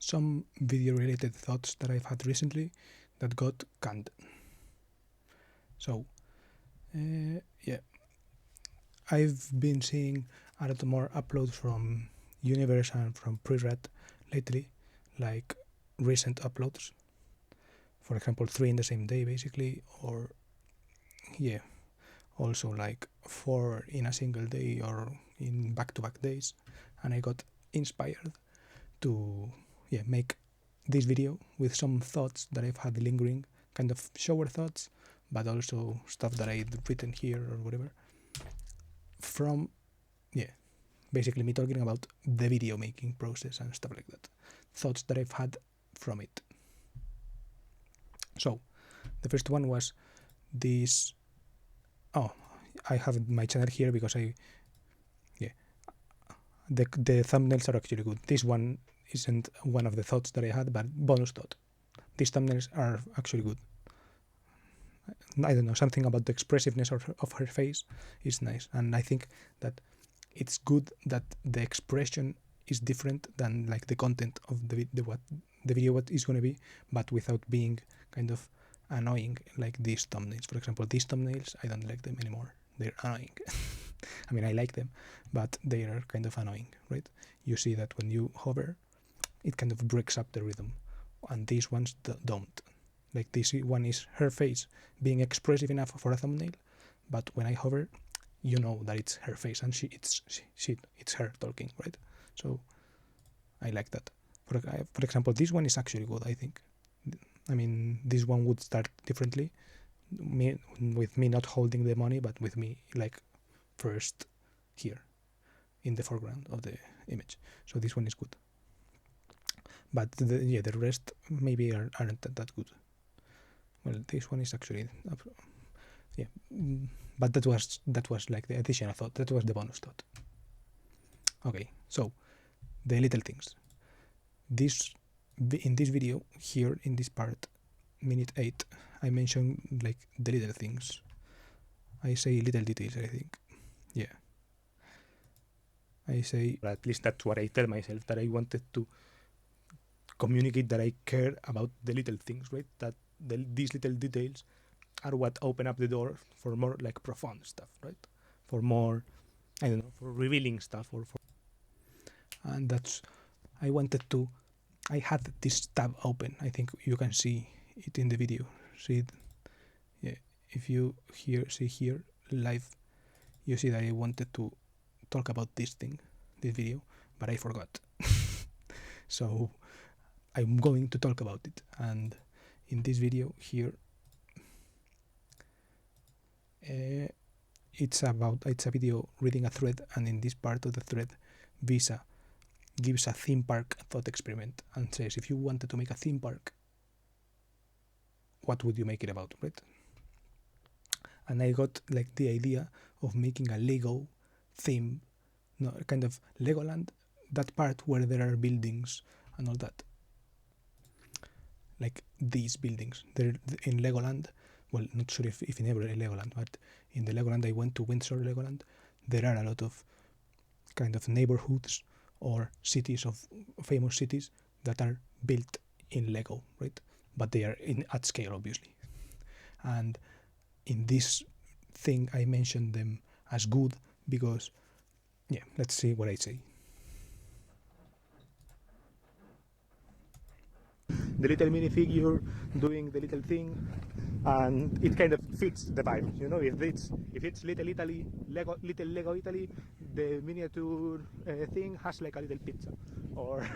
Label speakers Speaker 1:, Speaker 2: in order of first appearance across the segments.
Speaker 1: some video related thoughts that I've had recently that got canned. So yeah, I've been seeing a lot more uploads from Universe and from prerat lately, like recent uploads, for example 3 in the same day basically, or yeah, also like 4 in a single day or in back-to-back days, and I got inspired to make this video with some thoughts that I've had lingering, kind of shower thoughts, but also stuff that I've written here or whatever, from basically me talking about the video making process and stuff like that, thoughts that I've had from it. So the first one was this. I have my channel here because the thumbnails are actually good. This one isn't one of the thoughts that I had, but bonus thought. These thumbnails are actually good. I don't know, something about the expressiveness of her face is nice, and I think that it's good that the expression is different than like the content of the video what is going to be, but without being kind of annoying like these thumbnails. For example, these thumbnails, I don't like them anymore. They're annoying. I mean, I like them, but they are kind of annoying, right? You see that when you hover, it kind of breaks up the rhythm, and these ones don't. Like this one is her face being expressive enough for a thumbnail, but when I hover, you know that it's her face and it's her talking, right? So I like that. For example, this one is actually good, I think. I mean, this one would start differently, with me not holding the money, but with me like first here in the foreground of the image. So this one is good, but the rest maybe aren't that good. Well, this one is actually but that was like the additional thought. That was the bonus thought. Okay, so the little things. In this video here, in this part, minute 8, I mentioned like the little things. I say little details, I think. Yeah, I say, or at least that's what I tell myself, that I wanted to communicate that I care about the little things, right? That these little details are what open up the door for more like profound stuff, right? For more, I don't know, for revealing stuff, and that's, I had this tab open. I think you can see it in the video. See it? Yeah. If you see here live, you see that I wanted to talk about this video, but I forgot. So I'm going to talk about it, and in this video here, it's a video reading a thread, and in this part of the thread, Visa gives a theme park thought experiment and says, if you wanted to make a theme park, what would you make it about, right? And I got like the idea of making a Lego theme, no, kind of Legoland, that part where there are buildings and all that. Like these buildings, they're in Legoland. Well, not sure if in every Legoland, but in the Legoland I went to, Windsor Legoland, there are a lot of kind of neighborhoods or cities of famous cities that are built in Lego, right? But they are at scale, obviously. And in this thing, I mentioned them as good because, let's see what I say. The little minifigure doing the little thing, and it kind of fits the vibe, you know. If it's Little Italy, little Lego Italy, the miniature thing has like a little pizza, or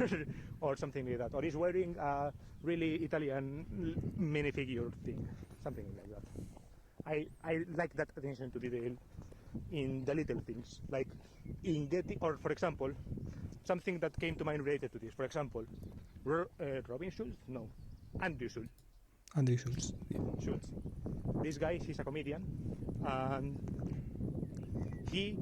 Speaker 1: or something like that, or is wearing a really Italian minifigure thing, something like that. I like that attention to detail in the little things, like in getting, or for example, something that came to mind related to this. For example, Robin Schulz? No, Andrew Schulz. Andrew Schulz. Yeah. Schulz. This guy, he's a comedian, and he.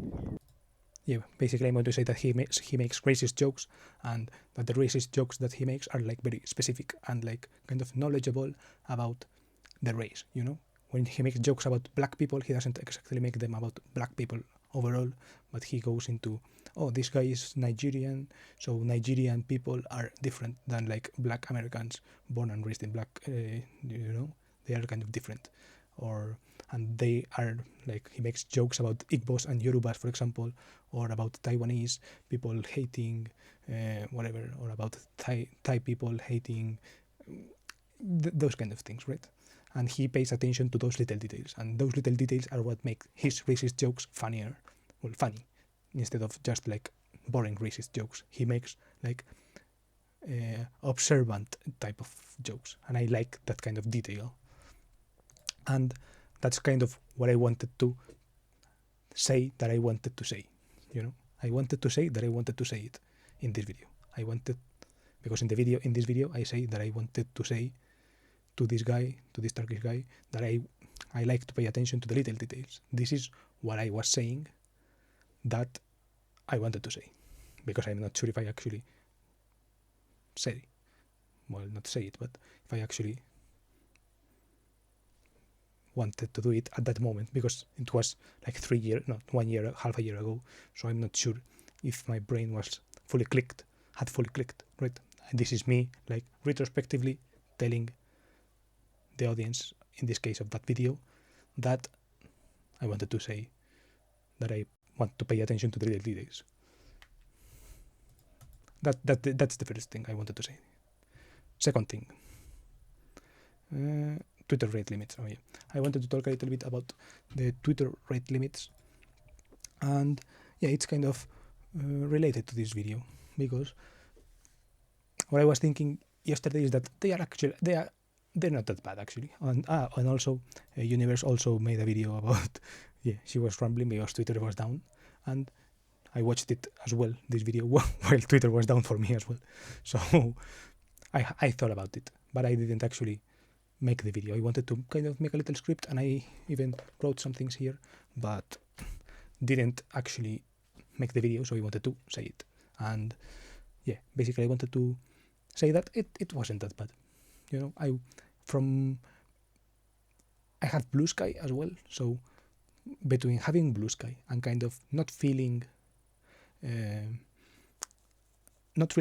Speaker 1: Yeah, basically, I'm going to say that he makes racist jokes, and that the racist jokes that he makes are like very specific and like kind of knowledgeable about the race. You know, when he makes jokes about black people, he doesn't exactly make them about black people overall, but he goes into, oh, this guy is Nigerian, so Nigerian people are different than like black Americans born and raised in black, they are kind of different, and they are like, he makes jokes about Igbos and Yorubas, for example, or about Taiwanese people hating whatever, or about Thai people hating those kind of things, right? And he pays attention to those little details, and those little details are what make his racist jokes funnier, funny, instead of just like boring racist jokes. He makes like observant type of jokes, and I like that kind of detail. And that's kind of what I wanted to say that I wanted to say. I wanted to say that I wanted to say it in this video. Because in this video I say that I wanted to say to this Turkish guy, that I like to pay attention to the little details. This is what I was saying that I wanted to say, because I'm not sure if I actually said it. Well, not say it, but if I actually wanted to do it at that moment, because it was like 1 year, half a year ago, so I'm not sure if my brain was had fully clicked, right? And this is me like retrospectively telling the audience, in this case of that video, that I wanted to say that I want to pay attention to the little details. That's the first thing I wanted to say. Second thing, Twitter rate limits. Oh yeah, I wanted to talk a little bit about the Twitter rate limits, and yeah, it's kind of related to this video, because what I was thinking yesterday is that they're not that bad actually. And also Universe also made a video about she was rambling because Twitter was down, and I watched it as well, this video, while Twitter was down for me as well. So I thought about it, but I didn't actually make the video. I wanted to kind of make a little script, and I even wrote some things here, but didn't actually make the video, so I wanted to say it. And yeah, basically I wanted to say that it wasn't that bad. I had blue sky as well, so between having blue sky and kind of not really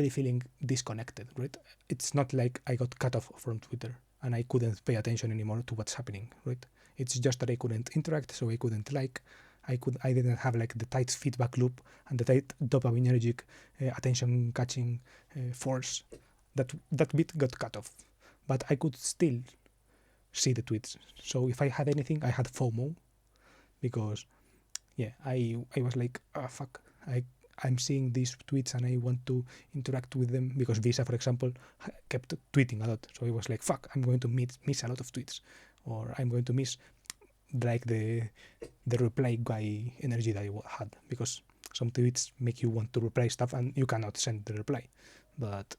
Speaker 1: feeling disconnected, right? It's not like I got cut off from Twitter and I couldn't pay attention anymore to what's happening, right? It's just that I couldn't interact, so I couldn't I didn't have like the tight feedback loop and the tight dopaminergic attention catching force. That bit got cut off, but I could still see the tweets. So if I had anything, I had FOMO, because I was like, fuck, I'm seeing these tweets and I want to interact with them, because Visa, for example, kept tweeting a lot. So I was like, fuck, I'm going to miss a lot of tweets, or I'm going to miss like the reply guy energy that I had, because some tweets make you want to reply stuff and you cannot send the reply. But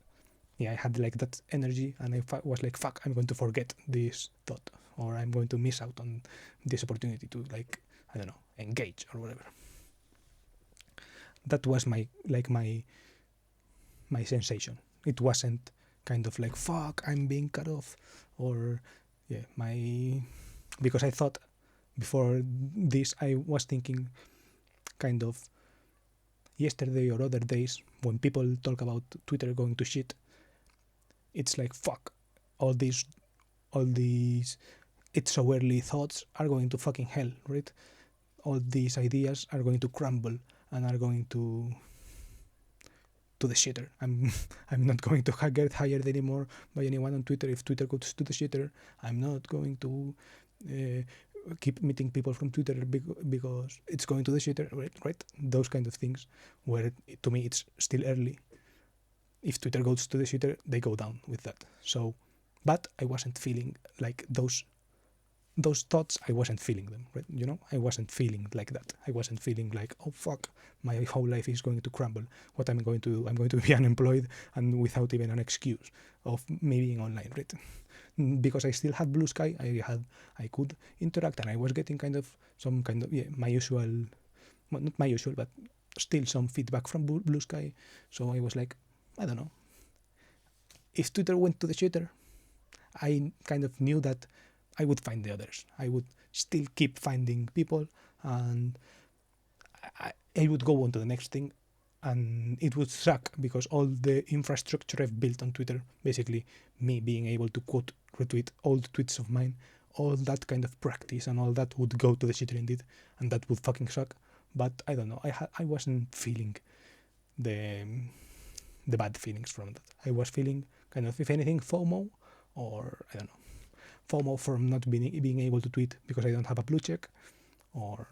Speaker 1: I had like that energy, and I was like, fuck, I'm going to forget this thought, or I'm going to miss out on this opportunity to, like, I don't know, engage or whatever. That was my sensation. It wasn't kind of like, fuck, I'm being cut off, or because I thought before this, I was thinking kind of yesterday or other days, when people talk about Twitter going to shit, it's like, fuck, all these it's so early thoughts are going to fucking hell, right? All these ideas are going to crumble and are going to the shitter. I'm not going to get hired anymore by anyone on Twitter if Twitter goes to the shitter. I'm not going to keep meeting people from Twitter because it's going to the shitter, right? Those kind of things, where to me it's still early. If Twitter goes to the shitter, they go down with that. So, but I wasn't feeling like those thoughts. I wasn't feeling them, right? I wasn't feeling like that. I wasn't feeling like, oh fuck, my whole life is going to crumble. What I'm going to do? I'm going to be unemployed and without even an excuse of me being online, right? Because I still had blue sky. I could interact, and I was getting some kind of my usual, well, not my usual, but still some feedback from blue sky. So I was like, I don't know. If Twitter went to the shitter, I kind of knew that I would find the others. I would still keep finding people, and I would go on to the next thing, and it would suck because all the infrastructure I've built on Twitter, basically me being able to quote retweet old tweets of mine, all that kind of practice and all that would go to the shitter indeed, and that would fucking suck. But I don't know, I wasn't feeling the bad feelings from that. I was feeling kind of, if anything, FOMO, or I don't know, FOMO from not being able to tweet because I don't have a blue check, or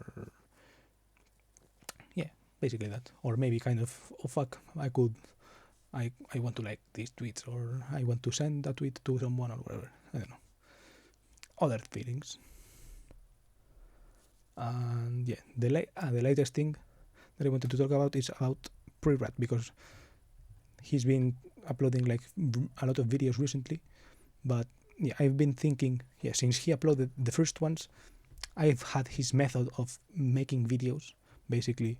Speaker 1: yeah, basically that. Or maybe kind of, oh fuck, I want to like these tweets, or I want to send a tweet to someone, or whatever. I don't know. Other feelings. And yeah, the latest thing that I wanted to talk about is about prerat, because he's been uploading like a lot of videos recently. But yeah, I've been thinking, yeah, since he uploaded the first ones, I've had his method of making videos, basically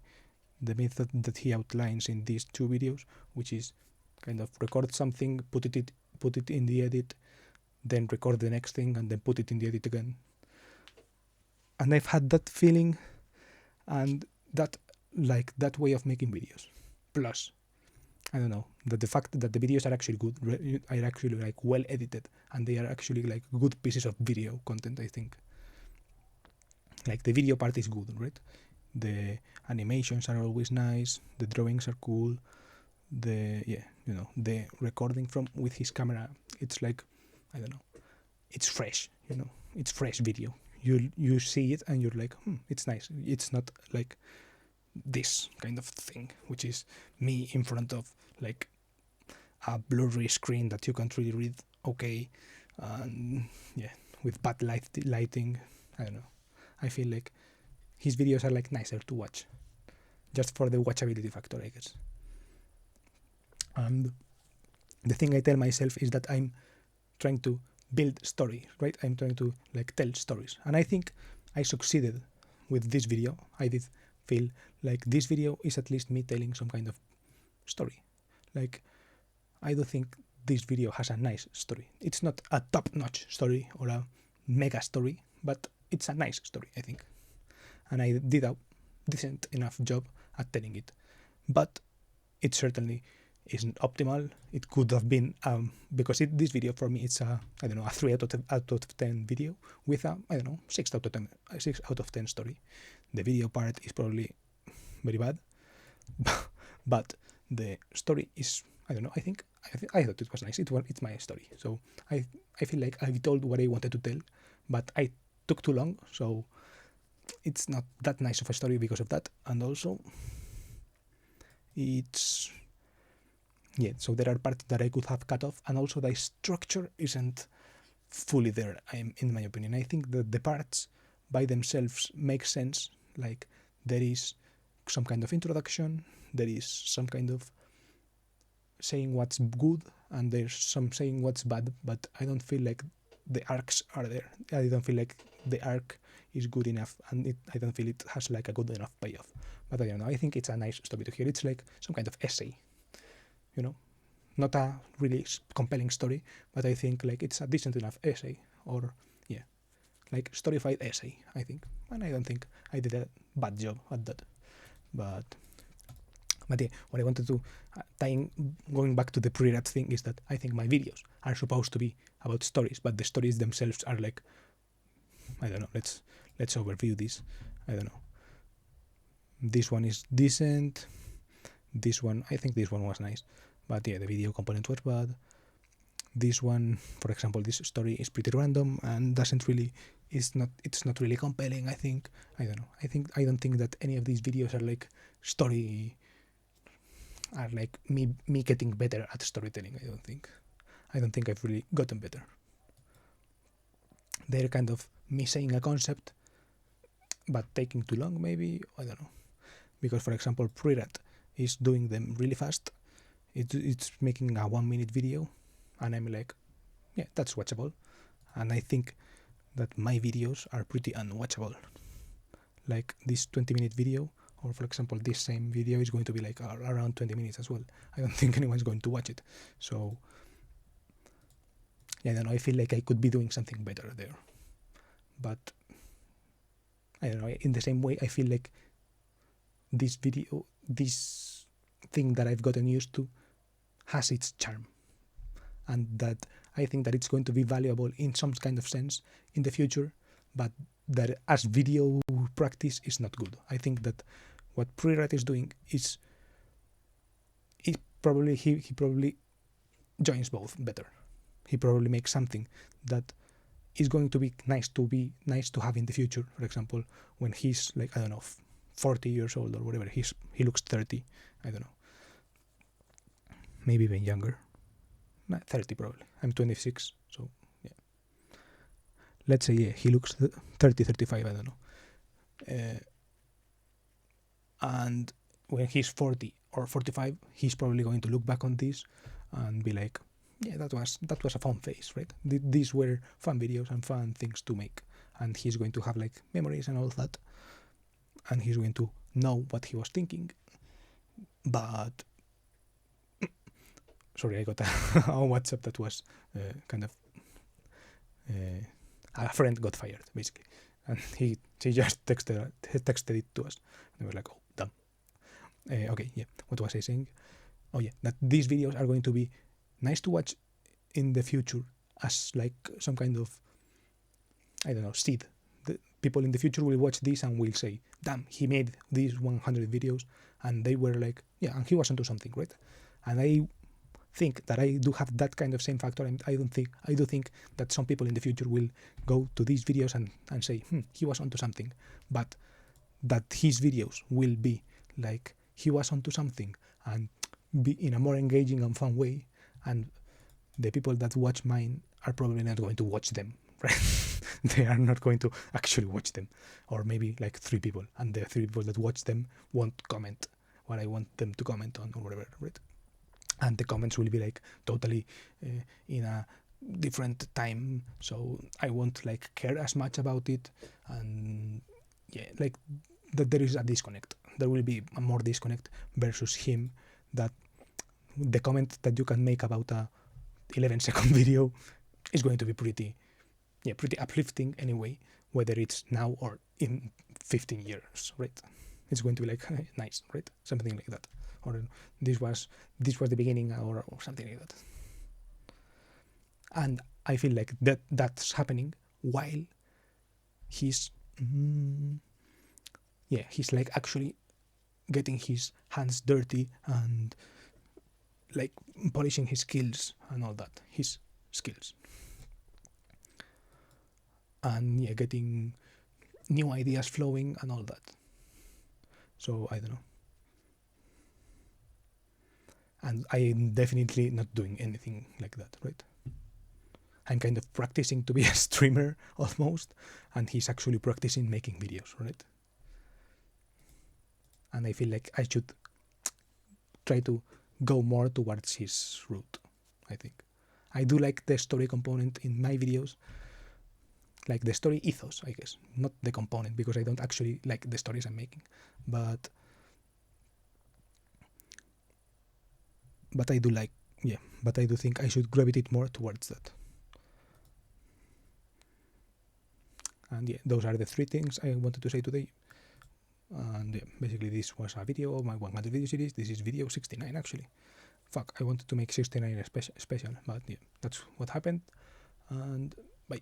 Speaker 1: the method that he outlines in these 2 videos, which is kind of record something, put it in the edit, then record the next thing, and then put it in the edit again. And I've had that feeling and that way of making videos. Plus, I don't know, that the fact that the videos are actually good, are actually like well edited, and they are actually like good pieces of video content, I think. Like the video part is good, right? The animations are always nice, the drawings are cool, the recording with his camera, it's like, I don't know, it's fresh, it's fresh video. You see it and you're like, it's nice. It's not like this kind of thing, which is me in front of like a blurry screen that you can't really read okay, and yeah, with bad lighting. I don't know. I feel like his videos are like nicer to watch, just for the watchability factor, I guess. And the thing I tell myself is that I'm trying to build story, right? I'm trying to like tell stories, and I think I succeeded with this video. I did feel like this video is at least me telling some kind of story. Like, I do think this video has a nice story. It's not a top-notch story or a mega story, but it's a nice story, I think. And I did a decent enough job at telling it. But it certainly isn't optimal. It could have been, because this video for me, it's a 3 out of 10 video with a, 6 out of 10 story. The video part is probably very bad, but the story is, I thought it was nice. It's my story. So I feel like I told what I wanted to tell, but I took too long, so it's not that nice of a story because of that. And also, so there are parts that I could have cut off, and also the structure isn't fully there, in my opinion. I think that the parts by themselves make sense. Like, there is some kind of introduction, there is some kind of saying what's good, and there's some saying what's bad, but I don't feel like the arcs are there. I don't feel like the arc is good enough, and I don't feel it has like a good enough payoff. But I don't know, I think it's a nice story to hear. It's like some kind of essay, not a really compelling story, but I think like it's a decent enough essay, or like storyfied essay, I think. And I don't think I did a bad job at that. But yeah, what I wanted to going back to the prerat thing, is that I think my videos are supposed to be about stories, but the stories themselves are like, I don't know, let's overview this. I don't know. This one is decent. This one, I think this one was nice. But yeah, the video component was bad. This one, for example, this story is pretty random and it's not really compelling, I think. I don't know. I don't think that any of these videos are like me getting better at storytelling. I don't think I've really gotten better. They're kind of me saying a concept but taking too long, maybe. I don't know. Because, for example, prerat is doing them really fast. It's making a 1 minute video, and I'm like, yeah, that's watchable. And I think that my videos are pretty unwatchable. Like this 20-minute video, or for example, this same video is going to be like around 20 minutes as well. I don't think anyone's going to watch it. So, yeah, I don't know. I feel like I could be doing something better there. But, I don't know. In the same way, I feel like this thing that I've gotten used to has its charm, and that I think that it's going to be valuable in some kind of sense in the future, but that as video practice is not good. I think that what Prerat is doing is he probably joins both better. He probably makes something that is going to be nice to have in the future. For example, when he's like, I don't know, 40 years old or whatever, he looks 30. I don't know, maybe even younger. 30 probably. I'm 26, so yeah. Let's say he looks 30, 35. I don't know. And when he's 40 or 45, he's probably going to look back on this and be like, yeah, that was a fun phase, right? These were fun videos and fun things to make, and he's going to have like memories and all that, and he's going to know what he was thinking. But sorry, I got a WhatsApp that was kind of a friend got fired basically, and she just texted it to us, and we were like, oh damn. Okay, yeah, what was I saying? Oh yeah, that these videos are going to be nice to watch in the future as like some kind of, I don't know, seed. The people in the future will watch this and will say, damn, he made these 100 videos and they were like, yeah, and he was onto something, right? And I think that I do have that kind of same factor, and I do think that some people in the future will go to these videos and say, he was onto something, but that his videos will be like he was onto something and be in a more engaging and fun way, and the people that watch mine are probably not going to watch them, right? They are not going to actually watch them, or maybe like 3 people, and the 3 people that watch them won't comment what I want them to comment on or whatever, right? And the comments will be like totally in a different time, so I won't like care as much about it, and yeah, like that there is a disconnect. There will be a more disconnect versus him, that the comment that you can make about a 11-second video is going to be pretty uplifting anyway, whether it's now or in 15 years, right? It's going to be like nice, right? Something like that, or this was the beginning, or something like that. And I feel like that's happening while he's he's like actually getting his hands dirty and like polishing his skills and all that, his skills, and getting new ideas flowing and all that. So I don't know, and I'm definitely not doing anything like that, right? I'm kind of practicing to be a streamer almost, and he's actually practicing making videos, right? And I feel like I should try to go more towards his route. I think I do like the story component in my videos, like the story ethos, I guess, not the component, because I don't actually like the stories I'm making, but I do like, but I do think I should gravitate more towards that. And those are the 3 things I wanted to say today. And basically this was a video of my 100 video series. This is video 69 actually. Fuck, I wanted to make 69 special, but that's what happened. And bye.